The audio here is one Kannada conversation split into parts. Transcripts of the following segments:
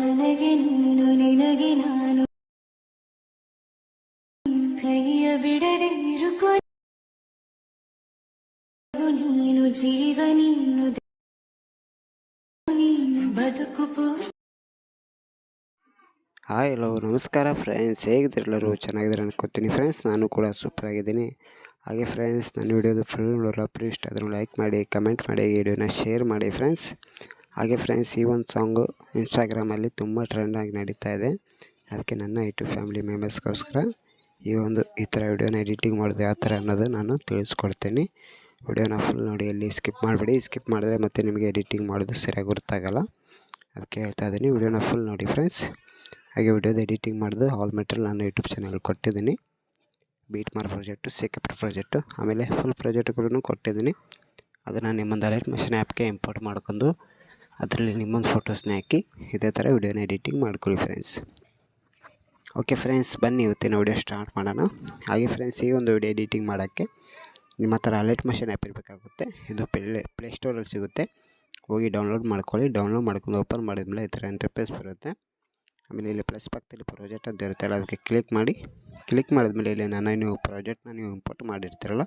ನನಗೆ ನೀನು ನಿನಗೆ ನಾನು ಕೈಯ ಬಿಡದೆ ಇರುಕೊ ನೀನು ಜೀವ ನೀನು ನೀನು ಬದುಕು ಹಾಯ್ ಹಲೋ ನಮಸ್ಕಾರ ಫ್ರೆಂಡ್ಸ್, ಹೇಗಿದ್ದೀರೆಲ್ಲರೂ? ಚೆನ್ನಾಗಿದ್ದಾರೆ ಅನ್ಕೋತೀನಿ ಫ್ರೆಂಡ್ಸ್. ನಾನು ಕೂಡ ಸೂಪರ್ ಆಗಿದ್ದೀನಿ. ಹಾಗೆ ಫ್ರೆಂಡ್ಸ್, ನನ್ನ ವಿಡಿಯೋದು ಫುಲ್ ನೋಡೋರು ಇಷ್ಟ ಆದರೂ ಲೈಕ್ ಮಾಡಿ, ಕಮೆಂಟ್ ಮಾಡಿ, ವಿಡಿಯೋನ ಶೇರ್ ಮಾಡಿ ಫ್ರೆಂಡ್ಸ್. ಹಾಗೆ ಫ್ರೆಂಡ್ಸ್, ಈ ಒಂದು ಸಾಂಗು ಇನ್ಸ್ಟಾಗ್ರಾಮಲ್ಲಿ ತುಂಬ ಟ್ರೆಂಡಾಗಿ ನಡೀತಾ ಇದೆ. ಅದಕ್ಕೆ ನನ್ನ ಯೂಟ್ಯೂಬ್ ಫ್ಯಾಮಿಲಿ ಮೆಂಬರ್ಸ್ಗೋಸ್ಕರ ಈ ಥರ ವಿಡಿಯೋನ ಎಡಿಟಿಂಗ್ ಮಾಡೋದು ಯಾವ ಥರ ಅನ್ನೋದು ನಾನು ತಿಳಿಸ್ಕೊಡ್ತೀನಿ. ವಿಡಿಯೋನ ಫುಲ್ ನೋಡಿ, ಎಲ್ಲಿ ಸ್ಕಿಪ್ ಮಾಡಿಬಿಡಿ. ಸ್ಕಿಪ್ ಮಾಡಿದ್ರೆ ಮತ್ತೆ ನಿಮಗೆ ಎಡಿಟಿಂಗ್ ಮಾಡೋದು ಸರಿಯಾಗಿ ಗೊತ್ತಾಗಲ್ಲ. ಅದಕ್ಕೆ ಹೇಳ್ತಾ ಇದ್ದೀನಿ, ವಿಡಿಯೋನ ಫುಲ್ ನೋಡಿ ಫ್ರೆಂಡ್ಸ್. ಹಾಗೆ ವಿಡಿಯೋದ ಎಡಿಟಿಂಗ್ ಮಾಡಿದ್ದು ಆಲ್ ಮೆಟೀರಿಯಲ್ ನಾನು ಯೂಟ್ಯೂಬ್ ಚಾನಲ್ ಕೊಟ್ಟಿದ್ದೀನಿ. ಬೀಟ್ ಮಾರ್ ಪ್ರಾಜೆಕ್ಟು, ಸೇಕಪ್ರ ಪ್ರಾಜೆಕ್ಟು, ಆಮೇಲೆ ಫುಲ್ ಪ್ರಾಜೆಕ್ಟ್ಗಳನ್ನು ಕೊಟ್ಟಿದ್ದೀನಿ. ಅದನ್ನು ನಿಮ್ಮೊಂದು ಅಲರ್ಟ್ ಮೆಷಿನ್ ಆ್ಯಪ್ಗೆ ಇಂಪೋರ್ಟ್ ಮಾಡ್ಕೊಂಡು ಅದರಲ್ಲಿ ನಿಮ್ಮೊಂದು ಫೋಟೋಸ್ನ ಹಾಕಿ ಇದೇ ಥರ ವಿಡಿಯೋನ ಎಡಿಟಿಂಗ್ ಮಾಡ್ಕೊಳ್ಳಿ ಫ್ರೆಂಡ್ಸ್. ಓಕೆ ಫ್ರೆಂಡ್ಸ್, ಬನ್ನಿ ಇವತ್ತಿನ ವಿಡಿಯೋ ಸ್ಟಾರ್ಟ್ ಮಾಡೋಣ. ಹಾಗೆ ಫ್ರೆಂಡ್ಸ್, ಈ ಒಂದು ವಿಡಿಯೋ ಎಡಿಟಿಂಗ್ ಮಾಡೋಕ್ಕೆ ನಿಮ್ಮ ಹತ್ರ ಅಲರ್ಟ್ ಮೆಷಿನ್ ಆ್ಯಪ್ ಇರಬೇಕಾಗುತ್ತೆ. ಇದು ಪ್ಲೇಸ್ಟೋರಲ್ಲಿ ಸಿಗುತ್ತೆ. ಹೋಗಿ ಡೌನ್ಲೋಡ್ ಮಾಡ್ಕೊಳ್ಳಿ. ಡೌನ್ಲೋಡ್ ಮಾಡ್ಕೊಂಡು ಓಪನ್ ಮಾಡಿದ್ಮೇಲೆ ಈ ಥರ ಇಂಟರ್ಫೇಸ್ ಬರುತ್ತೆ. ಆಮೇಲೆ ಇಲ್ಲಿ ಪ್ಲಸ್ ಪಕ್ಕದಲ್ಲಿ ಪ್ರಾಜೆಕ್ಟ್ ಅಂತ ಇರುತ್ತಲ್ಲ, ಅದಕ್ಕೆ ಕ್ಲಿಕ್ ಮಾಡಿ. ಕ್ಲಿಕ್ ಮಾಡಿದ್ಮೇಲೆ ಇಲ್ಲಿ ನೀವು ಪ್ರಾಜೆಕ್ಟ್ನ ನೀವು ಇಂಪೋರ್ಟ್ ಮಾಡಿರ್ತೀರಲ್ಲ,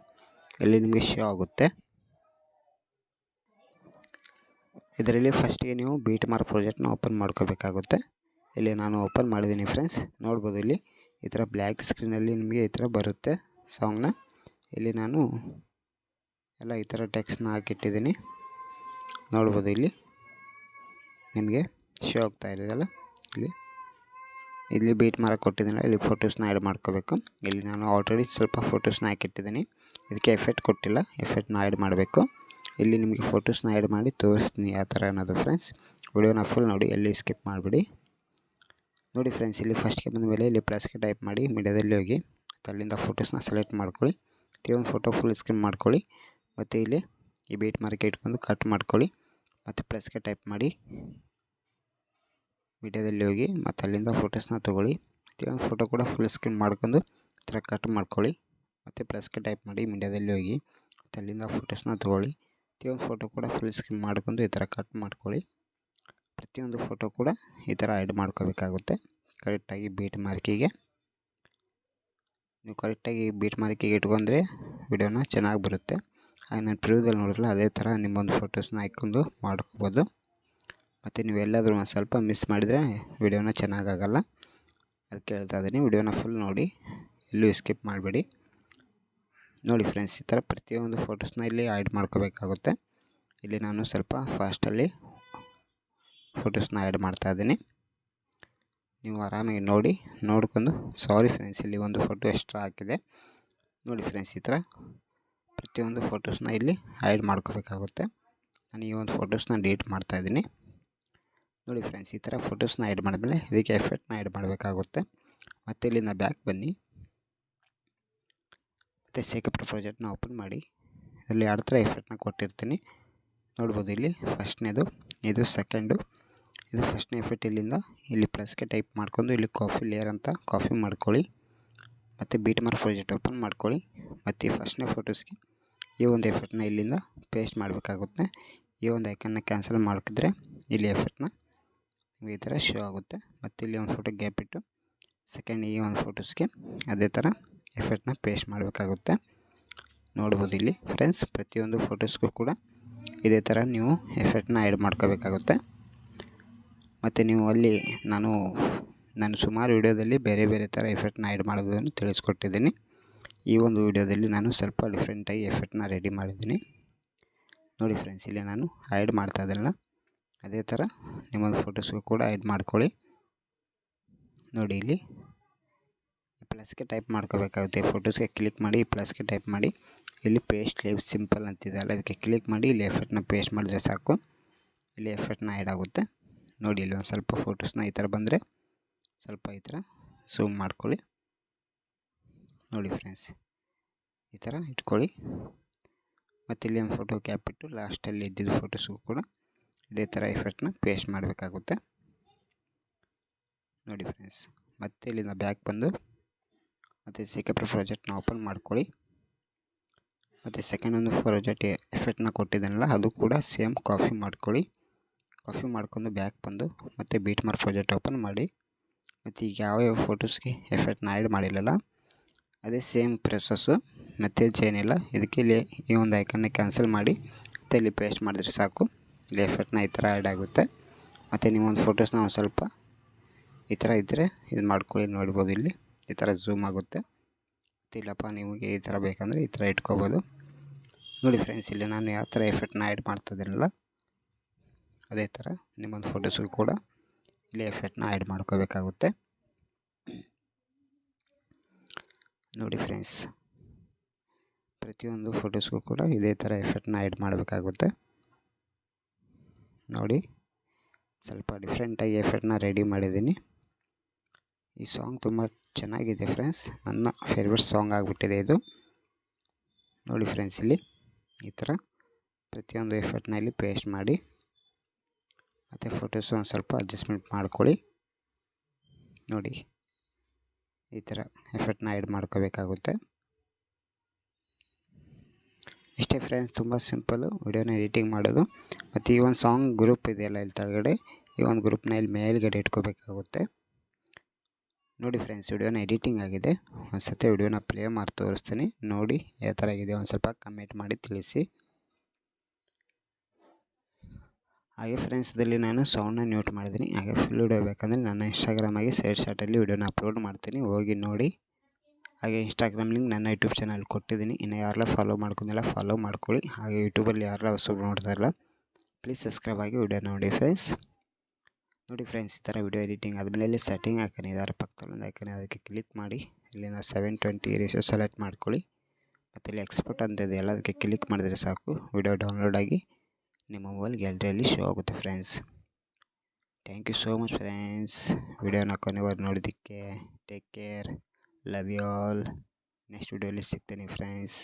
ಇಲ್ಲಿ ನಿಮಗೆ ಶೋ ಆಗುತ್ತೆ. ಇದರಲ್ಲಿ ಫಸ್ಟಿಗೆ ನೀವು ಬೀಟ್ ಮಾರ್ ಪ್ರಾಜೆಕ್ಟ್ನ ಓಪನ್ ಮಾಡ್ಕೋಬೇಕಾಗುತ್ತೆ. ಇಲ್ಲಿ ನಾನು ಓಪನ್ ಮಾಡಿದ್ದೀನಿ ಫ್ರೆಂಡ್ಸ್. ನೋಡ್ಬೋದು, ಇಲ್ಲಿ ಈ ಥರ ಬ್ಲ್ಯಾಕ್ ಸ್ಕ್ರೀನಲ್ಲಿ ನಿಮಗೆ ಈ ಥರ ಬರುತ್ತೆ ಸಾಂಗ್ನ. ಇಲ್ಲಿ ನಾನು ಎಲ್ಲ ಈ ಥರ ಟೆಕ್ಸ್ಟ್ನ ಹಾಕಿಟ್ಟಿದ್ದೀನಿ. ನೋಡ್ಬೋದು, ಇಲ್ಲಿ ನಿಮಗೆ ಶೋ ಆಗ್ತಾ ಇದೆಯಲ್ಲ, ಇಲ್ಲಿ ಬೀಟ್ ಮಾರಕ್ಕೆ ಕೊಟ್ಟಿದ್ದೀನಿ. ಇಲ್ಲಿ ಫೋಟೋಸ್ನ ಆ್ಯಡ್ ಮಾಡ್ಕೋಬೇಕು. ಇಲ್ಲಿ ನಾನು ಆಲ್ರೆಡಿ ಸ್ವಲ್ಪ ಫೋಟೋಸ್ನ ಹಾಕಿಟ್ಟಿದ್ದೀನಿ. ಇದಕ್ಕೆ ಎಫೆಕ್ಟ್ ಕೊಟ್ಟಿಲ್ಲ, ಎಫೆಕ್ಟ್ನ ಆ್ಯಡ್ ಮಾಡಬೇಕು. ಇಲ್ಲಿ ನಿಮಗೆ ಫೋಟೋಸ್ನ ಆ್ಯಡ್ ಮಾಡಿ ತೋರಿಸ್ತೀನಿ ಯಾವ ಥರ ಅನ್ನೋದು ಫ್ರೆಂಡ್ಸ್. ವಿಡಿಯೋನ ಫುಲ್ ನೋಡಿ, ಎಲ್ಲಿ ಸ್ಕಿಪ್ ಮಾಡಿಬಿಡಿ. ನೋಡಿ ಫ್ರೆಂಡ್ಸ್, ಇಲ್ಲಿ ಫಸ್ಟ್ಗೆ ಬಂದ ಮೇಲೆ ಇಲ್ಲಿ ಪ್ಲಸ್ಗೆ ಟೈಪ್ ಮಾಡಿ ಮೀಡಿಯಾದಲ್ಲಿ ಹೋಗಿ ಅಲ್ಲಿಂದ ಫೋಟೋಸ್ನ ಸೆಲೆಕ್ಟ್ ಮಾಡ್ಕೊಳ್ಳಿ. ಒಂದು ಫೋಟೋ ಫುಲ್ ಸ್ಕ್ರೀನ್ ಮಾಡ್ಕೊಳ್ಳಿ. ಮತ್ತು ಇಲ್ಲಿ ಈ ಬೀಟ್ ಮಾರ್ಕೆ ಇಟ್ಕೊಂಡು ಕಟ್ ಮಾಡ್ಕೊಳ್ಳಿ. ಮತ್ತು ಪ್ಲಸ್ಗೆ ಟೈಪ್ ಮಾಡಿ ಮೀಡಿಯಾದಲ್ಲಿ ಹೋಗಿ ಮತ್ತು ಅಲ್ಲಿಂದ ಫೋಟೋಸ್ನ ತೊಗೊಳ್ಳಿ. ಒಂದು ಫೋಟೋ ಕೂಡ ಫುಲ್ ಸ್ಕ್ರೀನ್ ಮಾಡ್ಕೊಂಡು ಈ ಥರ ಕಟ್ ಮಾಡ್ಕೊಳ್ಳಿ. ಮತ್ತು ಪ್ಲಸ್ಗೆ ಟೈಪ್ ಮಾಡಿ ಮೀಡಿಯಾದಲ್ಲಿ ಹೋಗಿ ಮತ್ತು ಅಲ್ಲಿಂದ ಫೋಟೋಸ್ನ ತೊಗೊಳ್ಳಿ. ಒಂದು ಫೋಟೋ ಕೂಡ ಫುಲ್ ಸ್ಕ್ರೀನ್ ಮಾಡ್ಕೊಂಡು ಈ ಥರ ಕಟ್ ಮಾಡ್ಕೊಳ್ಳಿ. ಪ್ರತಿಯೊಂದು ಫೋಟೋ ಕೂಡ ಈ ಥರ ಆ್ಯಡ್ ಮಾಡ್ಕೋಬೇಕಾಗುತ್ತೆ ಕರೆಕ್ಟಾಗಿ ಬೀಟ್ ಮಾರ್ಕಿಗೆ. ನೀವು ಕರೆಕ್ಟಾಗಿ ಬೀಟ್ ಮಾರ್ಕಿಗೆ ಇಟ್ಕೊಂಡ್ರೆ ವಿಡಿಯೋನ ಚೆನ್ನಾಗಿ ಬರುತ್ತೆ. ಹಾಗೆ ನಾನು ಪ್ರಿವ್ಯೂದಲ್ಲಿ ನೋಡಿರಲ್ಲ, ಅದೇ ಥರ ನಿಮ್ಮೊಂದು ಫೋಟೋಸ್ನ ಹಾಕ್ಕೊಂಡು ಮಾಡ್ಕೋಬೋದು. ಮತ್ತು ನೀವು ಎಲ್ಲಾದರೂ ಒಂದು ಸ್ವಲ್ಪ ಮಿಸ್ ಮಾಡಿದರೆ ವಿಡಿಯೋನ ಚೆನ್ನಾಗಾಗಲ್ಲ. ಅದಕ್ಕೆ ಹೇಳ್ತಾ ಇದ್ದೀನಿ, ವಿಡಿಯೋನ ಫುಲ್ ನೋಡಿ, ಎಲ್ಲೂ ಸ್ಕಿಪ್ ಮಾಡಬೇಡಿ. ನೋಡಿ ಫ್ರೆಂಡ್ಸ್, ಈ ಥರ ಪ್ರತಿಯೊಂದು ಫೋಟೋಸ್ನ ಇಲ್ಲಿ ಆ್ಯಡ್ ಮಾಡ್ಕೋಬೇಕಾಗುತ್ತೆ. ಇಲ್ಲಿ ನಾನು ಸ್ವಲ್ಪ ಫಾಸ್ಟಲ್ಲಿ ಫೋಟೋಸ್ನ ಆ್ಯಡ್ ಮಾಡ್ತಾಯಿದ್ದೀನಿ. ನೀವು ಆರಾಮಾಗಿ ನೋಡ್ಕೊಂಡು ಸಾರಿ ಫ್ರೆಂಡ್ಸ್, ಇಲ್ಲಿ ಒಂದು ಫೋಟೋ ಎಕ್ಸ್ಟ್ರಾ ಹಾಕಿದೆ. ನೋಡಿ ಫ್ರೆಂಡ್ಸ್, ಈ ಥರ ಪ್ರತಿಯೊಂದು ಫೋಟೋಸ್ನ ಇಲ್ಲಿ ಆ್ಯಡ್ ಮಾಡ್ಕೋಬೇಕಾಗುತ್ತೆ. ನಾನು ಈ ಒಂದು ಫೋಟೋಸ್ನ ಡಿಲೀಟ್ ಮಾಡ್ತಾಯಿದ್ದೀನಿ. ನೋಡಿ ಫ್ರೆಂಡ್ಸ್, ಈ ಥರ ಫೋಟೋಸ್ನ ಆ್ಯಡ್ ಮಾಡಿದ್ಮೇಲೆ ಇದಕ್ಕೆ ಎಫೆಕ್ಟ್ನ ಆ್ಯಡ್ ಮಾಡಬೇಕಾಗುತ್ತೆ. ಮತ್ತು ಇಲ್ಲಿಂದ ಬ್ಯಾಕ್ ಬನ್ನಿ. ಮತ್ತು ಸೇಕಪ್ರ ಪ್ರಾಜೆಕ್ಟ್ನ ಓಪನ್ ಮಾಡಿ. ಇಲ್ಲಿ ಎರಡು ಥರ ಎಫೆಕ್ಟ್ನ ಕೊಟ್ಟಿರ್ತೀನಿ. ನೋಡ್ಬೋದು, ಇಲ್ಲಿ ಫಸ್ಟ್ನೇದು, ಇದು ಸೆಕೆಂಡು. ಇದು ಫಸ್ಟ್ನೇ ಎಫೆಕ್ಟ್. ಇಲ್ಲಿ ಪ್ಲಸ್ಗೆ ಟೈಪ್ ಮಾಡ್ಕೊಂಡು ಇಲ್ಲಿ ಕಾಫಿ ಲೇಯರ್ ಅಂತ ಕಾಫಿ ಮಾಡ್ಕೊಳ್ಳಿ. ಮತ್ತು ಬೀಟ್ ಮಾರ್ ಪ್ರಾಜೆಕ್ಟ್ ಓಪನ್ ಮಾಡ್ಕೊಳ್ಳಿ. ಮತ್ತು ಈ ಫಸ್ಟ್ನೇ ಫೋಟೋಸ್ಗೆ ಈ ಒಂದು ಎಫೆಕ್ಟ್ನ ಇಲ್ಲಿಂದ ಪೇಸ್ಟ್ ಮಾಡಬೇಕಾಗುತ್ತೆ. ಈ ಒಂದು ಐಕನ್ನ ಕ್ಯಾನ್ಸಲ್ ಮಾಡಿದ್ರೆ ಇಲ್ಲಿ ಎಫೆಕ್ಟ್ನ ಈ ಥರ ಶೋ ಆಗುತ್ತೆ. ಮತ್ತು ಇಲ್ಲಿ ಒಂದು ಫೋಟೋ ಗ್ಯಾಪ್ ಇಟ್ಟು ಸೆಕೆಂಡ್ ಈ ಒಂದು ಫೋಟೋಸ್ಗೆ ಅದೇ ಥರ ಎಫೆಕ್ಟ್ನ ಪೇಸ್ಟ್ ಮಾಡಬೇಕಾಗುತ್ತೆ. ನೋಡ್ಬೋದು ಇಲ್ಲಿ ಫ್ರೆಂಡ್ಸ್, ಪ್ರತಿಯೊಂದು ಫೋಟೋಸ್ಗೂ ಕೂಡ ಇದೇ ಥರ ನೀವು ಎಫೆಕ್ಟ್ನ ಆ್ಯಡ್ ಮಾಡ್ಕೋಬೇಕಾಗುತ್ತೆ. ಮತ್ತು ನೀವು ಅಲ್ಲಿ ನಾನು ಸುಮಾರು ವಿಡಿಯೋದಲ್ಲಿ ಬೇರೆ ಬೇರೆ ಥರ ಎಫೆಕ್ಟ್ನ ಆ್ಯಡ್ ಮಾಡೋದನ್ನು ತಿಳಿಸ್ಕೊಟ್ಟಿದ್ದೀನಿ. ಈ ಒಂದು ವಿಡಿಯೋದಲ್ಲಿ ನಾನು ಸ್ವಲ್ಪ ಡಿಫ್ರೆಂಟಾಗಿ ಎಫೆಕ್ಟ್ನ ರೆಡಿ ಮಾಡಿದ್ದೀನಿ. ನೋಡಿ ಫ್ರೆಂಡ್ಸ್, ಇಲ್ಲಿ ನಾನು ಆ್ಯಡ್ ಮಾಡ್ತಾಯಿದ್ದಲ್ಲ, ಅದೇ ಥರ ನಿಮ್ಮೊಂದು ಫೋಟೋಸ್ಗೂ ಕೂಡ ಆ್ಯಡ್ ಮಾಡ್ಕೊಳ್ಳಿ. ನೋಡಿ, ಇಲ್ಲಿ ಪ್ಲಸ್ಗೆ ಟೈಪ್ ಮಾಡ್ಕೋಬೇಕಾಗುತ್ತೆ. ಫೋಟೋಸ್ಗೆ ಕ್ಲಿಕ್ ಮಾಡಿ ಪ್ಲಸ್ಗೆ ಟೈಪ್ ಮಾಡಿ ಇಲ್ಲಿ ಪೇಸ್ಟ್ ಲೀವ್ ಸಿಂಪಲ್ ಅಂತಿದೆ ಅಲ್ಲ, ಅದಕ್ಕೆ ಕ್ಲಿಕ್ ಮಾಡಿ ಇಲ್ಲಿ ಎಫೆಕ್ಟ್ನ ಪೇಸ್ಟ್ ಮಾಡಿದ್ರೆ ಸಾಕು. ಇಲ್ಲಿ ಎಫೆಕ್ಟ್ನ ಆ್ಯಡ್ ಆಗುತ್ತೆ. ನೋಡಿ, ಇಲ್ಲಿ ಒಂದು ಸ್ವಲ್ಪ ಫೋಟೋಸ್ನ ಈ ಥರ ಬಂದರೆ ಸ್ವಲ್ಪ ಈ ಥರ ಝೂಮ್ ಮಾಡ್ಕೊಳ್ಳಿ. ನೋಡಿ ಫ್ರೆಂಡ್ಸ್, ಈ ಥರ ಇಟ್ಕೊಳ್ಳಿ. ಮತ್ತು ಇಲ್ಲಿ ಒಂದು ಫೋಟೋ ಕ್ಯಾಪ್ ಇಟ್ಟು ಲಾಸ್ಟಲ್ಲಿ ಇದ್ದಿದ್ದು ಫೋಟೋಸ್ಗೂ ಕೂಡ ಇದೇ ಥರ ಎಫೆಕ್ಟ್ನ ಪೇಸ್ಟ್ ಮಾಡಬೇಕಾಗುತ್ತೆ. ನೋಡಿ ಫ್ರೆಂಡ್ಸ್, ಮತ್ತು ಇಲ್ಲಿಂದ ಬ್ಯಾಕ್ ಬಂದು ಮತ್ತು ಸೇಕಪ್ರ ಪ್ರಾಜೆಕ್ಟ್ನ ಓಪನ್ ಮಾಡ್ಕೊಳ್ಳಿ. ಮತ್ತು ಸೆಕೆಂಡ್ ಒಂದು ಪ್ರಾಜೆಕ್ಟ್ ಎಫೆಕ್ಟ್ನ ಕೊಟ್ಟಿದ್ದಾನಲ್ಲ, ಅದು ಕೂಡ ಸೇಮ್ ಕಾಪಿ ಮಾಡ್ಕೊಳ್ಳಿ. ಕಾಪಿ ಮಾಡ್ಕೊಂಡು ಬ್ಯಾಕ್ ಬಂದು ಮತ್ತು ಬೀಟ್ಮಾರ್ಕ್ ಪ್ರಾಜೆಕ್ಟ್ ಓಪನ್ ಮಾಡಿ ಮತ್ತು ಈಗ ಯಾವ ಫೋಟೋಸ್ಗೆ ಎಫೆಕ್ಟ್ನ ಆ್ಯಡ್ ಮಾಡಿಲ್ಲಲ್ಲ ಅದೇ ಸೇಮ್ ಪ್ರೊಸೆಸ್ಸು ಮತ್ತು ಏನಿಲ್ಲ. ಇದಕ್ಕೆ ಇಲ್ಲಿ ಈ ಒಂದು ಐಕನ್ನ ಕ್ಯಾನ್ಸಲ್ ಮಾಡಿ ಮತ್ತು ಇಲ್ಲಿ ಪೇಸ್ಟ್ ಮಾಡಿದ್ರೆ ಸಾಕು. ಇಲ್ಲಿ ಎಫೆಕ್ಟ್ನ ಈ ಥರ ಆ್ಯಡ್ ಆಗುತ್ತೆ. ಮತ್ತು ನೀವೊಂದು ಫೋಟೋಸ್ನ ಒಂದು ಸ್ವಲ್ಪ ಈ ಥರ ಇದ್ದರೆ ಇದು ಮಾಡ್ಕೊಳ್ಳಿ. ನೋಡ್ಬೋದು ಇಲ್ಲಿ ಈ ಥರ ಝೂಮ್ ಆಗುತ್ತೆ. ಮತ್ತು ಇಲ್ಲಪ್ಪ ನಿಮಗೆ ಈ ಥರ ಬೇಕಂದರೆ ಈ ಥರ ಇಟ್ಕೋಬೋದು. ನೋಡಿ ಫ್ರೆಂಡ್ಸ್, ಇಲ್ಲಿ ನಾನು ಯಾವ ಥರ ಎಫೆಕ್ಟ್ನ ಆ್ಯಡ್ ಮಾಡ್ತಿದ್ದೀನಲ್ಲ ಅದೇ ಥರ ನಿಮ್ಮೊಂದು ಫೋಟೋಸ್ಗೂ ಕೂಡ ಇಲ್ಲಿ ಎಫೆಕ್ಟ್ನ ಆ್ಯಡ್ ಮಾಡ್ಕೋಬೇಕಾಗುತ್ತೆ. ನೋಡಿ ಫ್ರೆಂಡ್ಸ್, ಪ್ರತಿಯೊಂದು ಫೋಟೋಸ್ಗೂ ಕೂಡ ಇದೇ ಥರ ಎಫೆಕ್ಟ್ನ ಆ್ಯಡ್ ಮಾಡಬೇಕಾಗುತ್ತೆ. ನೋಡಿ, ಸ್ವಲ್ಪ ಡಿಫ್ರೆಂಟಾಗಿ ಎಫೆಕ್ಟ್ನ ರೆಡಿ ಮಾಡಿದ್ದೀನಿ. ಈ ಸಾಂಗ್ ತುಂಬ ಚೆನ್ನಾಗಿದೆ ಫ್ರೆಂಡ್ಸ್, ನನ್ನ ಫೇವ್ರೆಟ್ ಸಾಂಗ್ ಆಗಿಬಿಟ್ಟಿದೆ ಇದು. ನೋಡಿ ಫ್ರೆಂಡ್ಸ್, ಇಲ್ಲಿ ಈ ಥರ ಪ್ರತಿಯೊಂದು ಎಫೆಕ್ಟ್ನ ಇಲ್ಲಿ ಪೇಸ್ಟ್ ಮಾಡಿ ಮತ್ತು ಫೋಟೋಸು ಒಂದು ಸ್ವಲ್ಪ ಅಡ್ಜಸ್ಟ್ಮೆಂಟ್ ಮಾಡ್ಕೊಳ್ಳಿ. ನೋಡಿ, ಈ ಥರ ಎಫೆಕ್ಟ್ನ ಆ್ಯಡ್ ಮಾಡ್ಕೋಬೇಕಾಗುತ್ತೆ. ಇಷ್ಟೇ ಫ್ರೆಂಡ್ಸ್, ತುಂಬ ಸಿಂಪಲ್ಲು ವಿಡಿಯೋನ ಎಡಿಟಿಂಗ್ ಮಾಡೋದು. ಮತ್ತು ಈ ಒಂದು ಸಾಂಗ್ ಗ್ರೂಪ್ ಇದೆಯಲ್ಲ ಇಲ್ಲಿ ಕೆಳಗಡೆ, ಈ ಒಂದು ಗ್ರೂಪ್ನ ಇಲ್ಲಿ ಮೇಲ್ಗಡೆ ಇಟ್ಕೋಬೇಕಾಗುತ್ತೆ. ನೋಡಿ ಫ್ರೆಂಡ್ಸ್, ವಿಡಿಯೋನ ಎಡಿಟಿಂಗ್ ಆಗಿದೆ. ಒಂದು ಸತಿ ವಿಡಿಯೋನ ಪ್ಲೇ ಮಾಡಿ ತೋರಿಸ್ತೀನಿ. ನೋಡಿ ಯಾವ ಥರ ಆಗಿದೆ ಒಂದು ಸ್ವಲ್ಪ ಕಮೆಂಟ್ ಮಾಡಿ ತಿಳಿಸಿ. ಹಾಗೆ ಫ್ರೆಂಡ್ಸ್, ಇದರಲ್ಲಿ ನಾನು ಸೌಂಡ್ನ ಮ್ಯೂಟ್ ಮಾಡಿದ್ದೀನಿ. ಹಾಗೆ ಫುಲ್ ವಿಡಿಯೋ ಬೇಕಂದರೆ ನನ್ನ ಇನ್ಸ್ಟಾಗ್ರಾಮಾಗಿ ಸೈಡ್ ಶಾರ್ಟಲ್ಲಿ ವಿಡಿಯೋನ ಅಪ್ಲೋಡ್ ಮಾಡ್ತೀನಿ, ಹೋಗಿ ನೋಡಿ. ಹಾಗೆ ಇನ್ಸ್ಟಾಗ್ರಾಮ್ ಲಿಂಕ್ ನನ್ನ ಯೂಟ್ಯೂಬ್ ಚಾನಲ್ ಕೊಟ್ಟಿದ್ದೀನಿ. ಇನ್ನು ಯಾರೆಲ್ಲ ಫಾಲೋ ಮಾಡ್ಕೊಂಡಿಲ್ಲ ಫಾಲೋ ಮಾಡ್ಕೊಳ್ಳಿ. ಹಾಗೆ ಯೂಟ್ಯೂಬಲ್ಲಿ ಯಾರೆಲ್ಲ ಹೊಸಬ್ರು ನೋಡ್ತಾಯಿಲ್ಲ ಪ್ಲೀಸ್ ಸಬ್ಸ್ಕ್ರೈಬ್ ಆಗಿ ವಿಡಿಯೋ ನೋಡಿ ಫ್ರೆಂಡ್ಸ್. ನೋಡಿ ಫ್ರೆಂಡ್ಸ್, ಈ ಥರ ವಿಡಿಯೋ ಎಡಿಟಿಂಗ್ ಆದಮೇಲೆ ಇಲ್ಲಿ ಸೆಟ್ಟಿಂಗ್ ಹಾಕೊಂಡಿದ್ದಾರೆ, ಪಕ್ಕದಲ್ಲೊಂದು ಹಾಕಿ ಅದಕ್ಕೆ ಕ್ಲಿಕ್ ಮಾಡಿ ಇಲ್ಲಿಂದ 720 ರೇಷಿಯೋ ಸೆಲೆಕ್ಟ್ ಮಾಡ್ಕೊಳ್ಳಿ. ಮತ್ತು ಇಲ್ಲಿ ಎಕ್ಸ್ಪೋರ್ಟ್ ಅಂತ ಇದೆಯಲ್ಲ ಅದಕ್ಕೆ ಕ್ಲಿಕ್ ಮಾಡಿದರೆ ಸಾಕು, ವಿಡಿಯೋ ಡೌನ್ಲೋಡ್ ಆಗಿ ನಿಮ್ಮ ಮೊಬೈಲ್ ಗ್ಯಾಲರಿಯಲ್ಲಿ ಶೋ ಆಗುತ್ತೆ friends. Thank you so much friends, ವಿಡಿಯೋನ ಕೊನೆವರೆಗೂ ನೋಡಿದ್ದಕ್ಕೆ. Take care, love you all. Next ವಿಡಿಯೋಲಿ ಸಿಗ್ತೀನಿ ಫ್ರೆಂಡ್ಸ್.